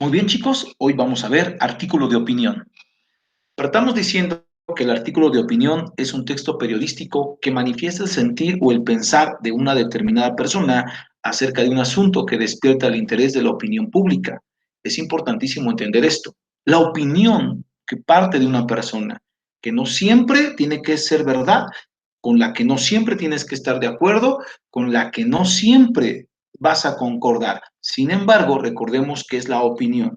Muy bien, chicos, hoy vamos a ver artículo de opinión. Tratamos diciendo que el artículo de opinión es un texto periodístico que manifiesta el sentir o el pensar de una determinada persona acerca de un asunto que despierta el interés de la opinión pública. Es importantísimo entender esto. La opinión que parte de una persona, que no siempre tiene que ser verdad, con la que no siempre tienes que estar de acuerdo, con la que no siempre vas a concordar. Sin embargo, recordemos que es la opinión.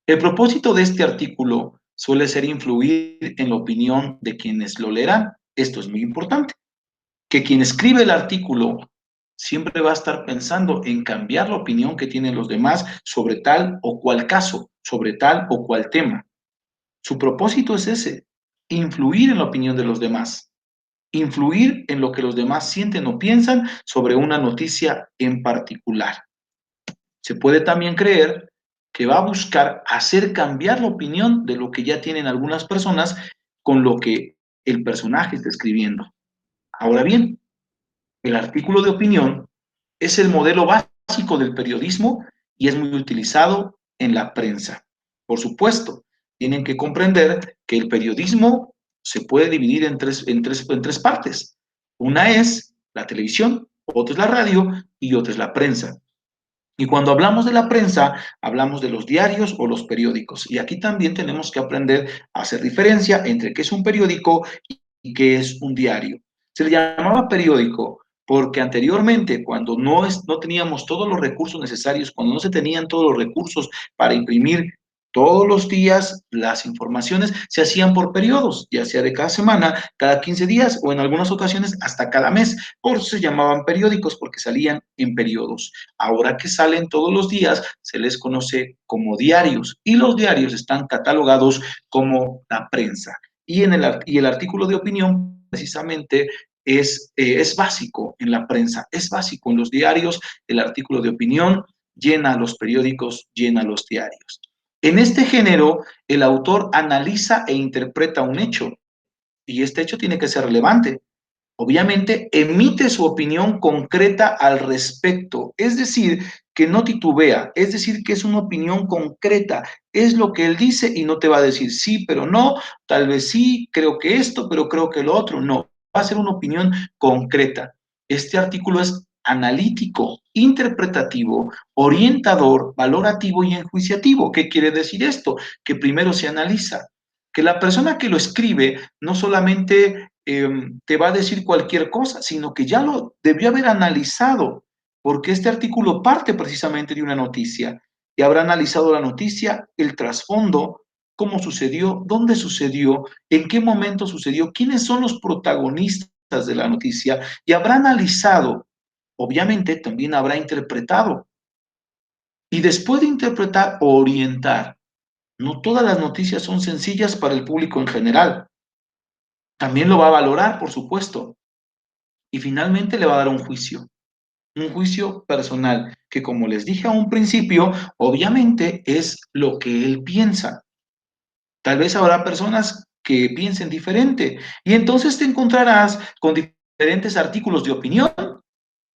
El propósito de este artículo suele ser influir en la opinión de quienes lo leerán. Esto es muy importante, que quien escribe el artículo siempre va a estar pensando en cambiar la opinión que tienen los demás sobre tal o cual caso, sobre tal o cual tema. Su propósito es ese, influir en la opinión de los demás, influir en lo que los demás sienten o piensan sobre una noticia en particular. Se puede también creer que va a buscar hacer cambiar la opinión de lo que ya tienen algunas personas con lo que el personaje está escribiendo. Ahora bien, el artículo de opinión es el modelo básico del periodismo y es muy utilizado en la prensa. Por supuesto, tienen que comprender que el periodismo se puede dividir en tres partes. Una es la televisión, otra es la radio y otra es la prensa. Y cuando hablamos de la prensa, hablamos de los diarios o los periódicos. Y aquí también tenemos que aprender a hacer diferencia entre qué es un periódico y qué es un diario. Se le llamaba periódico porque anteriormente, cuando no teníamos todos los recursos necesarios, cuando no se tenían todos los recursos para imprimir todos los días las informaciones, se hacían por periodos, ya sea de cada semana, cada 15 días o en algunas ocasiones hasta cada mes. Por eso se llamaban periódicos, porque salían en periodos. Ahora que salen todos los días, se les conoce como diarios y los diarios están catalogados como la prensa. Y el artículo de opinión precisamente es básico en la prensa, es básico en los diarios, el artículo de opinión llena los periódicos, llena los diarios. En este género, el autor analiza e interpreta un hecho y este hecho tiene que ser relevante. Obviamente, emite su opinión concreta al respecto, es decir, que no titubea, es decir, que es una opinión concreta, es lo que él dice y no te va a decir sí, pero no, tal vez sí, creo que esto, pero creo que lo otro, no, va a ser una opinión concreta. Este artículo es analítico, interpretativo, orientador, valorativo y enjuiciativo. ¿Qué quiere decir esto? Que primero se analiza, que la persona que lo escribe no solamente te va a decir cualquier cosa, sino que ya lo debió haber analizado, porque este artículo parte precisamente de una noticia y habrá analizado la noticia, el trasfondo, cómo sucedió, dónde sucedió, en qué momento sucedió, quiénes son los protagonistas de la noticia y habrá analizado, obviamente también habrá interpretado y después de interpretar, orientar. No todas las noticias son sencillas para el público en general. También lo va a valorar, por supuesto, y finalmente le va a dar un juicio personal, que como les dije a un principio, obviamente es lo que él piensa. Tal vez habrá personas que piensen diferente y entonces te encontrarás con diferentes artículos de opinión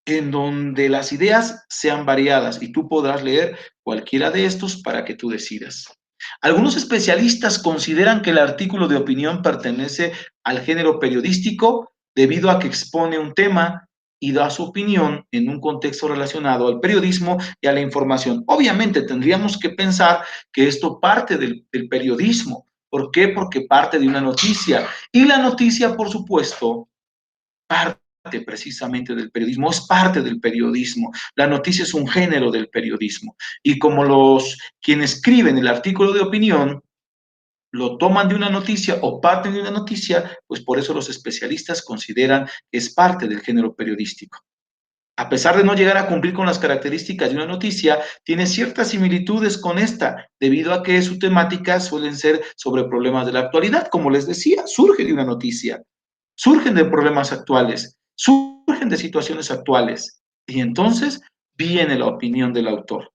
en donde las ideas sean variadas y tú podrás leer cualquiera de estos para que tú decidas. Algunos especialistas consideran que el artículo de opinión pertenece al género periodístico debido a que expone un tema y da su opinión en un contexto relacionado al periodismo y a la información. Obviamente tendríamos que pensar que esto parte del periodismo. ¿Por qué? Porque parte de una noticia. Y la noticia, por supuesto, parte precisamente del periodismo, es parte del periodismo. La noticia es un género del periodismo. Y como quienes escriben el artículo de opinión lo toman de una noticia o parten de una noticia, pues por eso los especialistas consideran que es parte del género periodístico. A pesar de no llegar a cumplir con las características de una noticia, tiene ciertas similitudes con esta, debido a que su temática suelen ser sobre problemas de la actualidad. Como les decía, surge de una noticia, surgen de problemas actuales, surgen de situaciones actuales, y entonces viene la opinión del autor.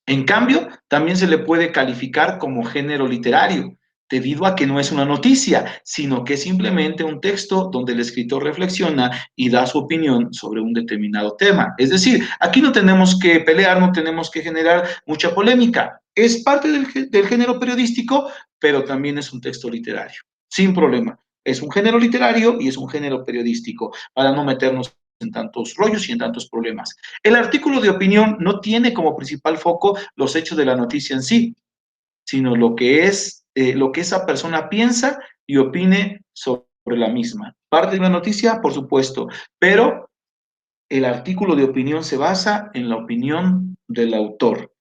En cambio, también se le puede calificar como género literario, debido a que no es una noticia, sino que es simplemente un texto donde el escritor reflexiona y da su opinión sobre un determinado tema. Es decir, aquí no tenemos que pelear, no tenemos que generar mucha polémica. Es parte del género periodístico, pero también es un texto literario, sin problema. Es un género literario y es un género periodístico, para no meternos en tantos rollos y en tantos problemas. El artículo de opinión no tiene como principal foco los hechos de la noticia en sí, sino lo que esa persona piensa y opine sobre la misma. Parte de una noticia, por supuesto, pero el artículo de opinión se basa en la opinión del autor,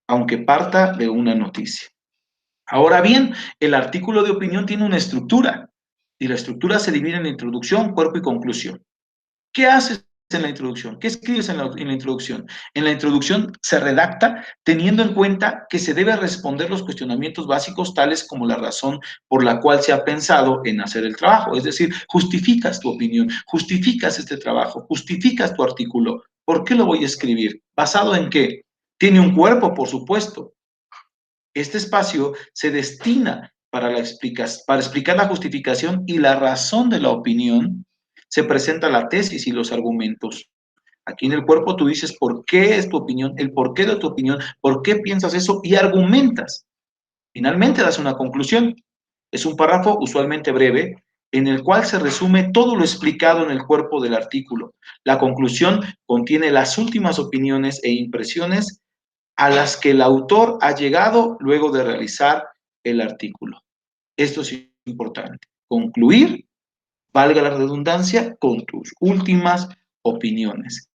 aunque parta de una noticia. Ahora bien, el artículo de opinión tiene una estructura y la estructura se divide en introducción, cuerpo y conclusión. ¿Qué haces en la introducción? ¿Qué escribes en la introducción? En la introducción se redacta teniendo en cuenta que se debe responder los cuestionamientos básicos tales como la razón por la cual se ha pensado en hacer el trabajo. Es decir, justificas tu opinión, justificas este trabajo, justificas tu artículo. ¿Por qué lo voy a escribir? ¿Basado en qué? Tiene un cuerpo, por supuesto. Este espacio se destina para explicar la justificación y la razón de la opinión. Se presenta la tesis y los argumentos. Aquí en el cuerpo tú dices por qué es tu opinión, el porqué de tu opinión, por qué piensas eso y argumentas. Finalmente das una conclusión. Es un párrafo usualmente breve en el cual se resume todo lo explicado en el cuerpo del artículo. La conclusión contiene las últimas opiniones e impresiones a las que el autor ha llegado luego de realizar el artículo. Esto es importante. Concluir, valga la redundancia, con tus últimas opiniones.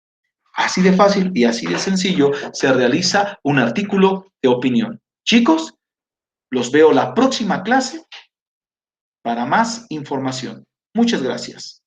Así de fácil y así de sencillo se realiza un artículo de opinión. Chicos, los veo la próxima clase para más información. Muchas gracias.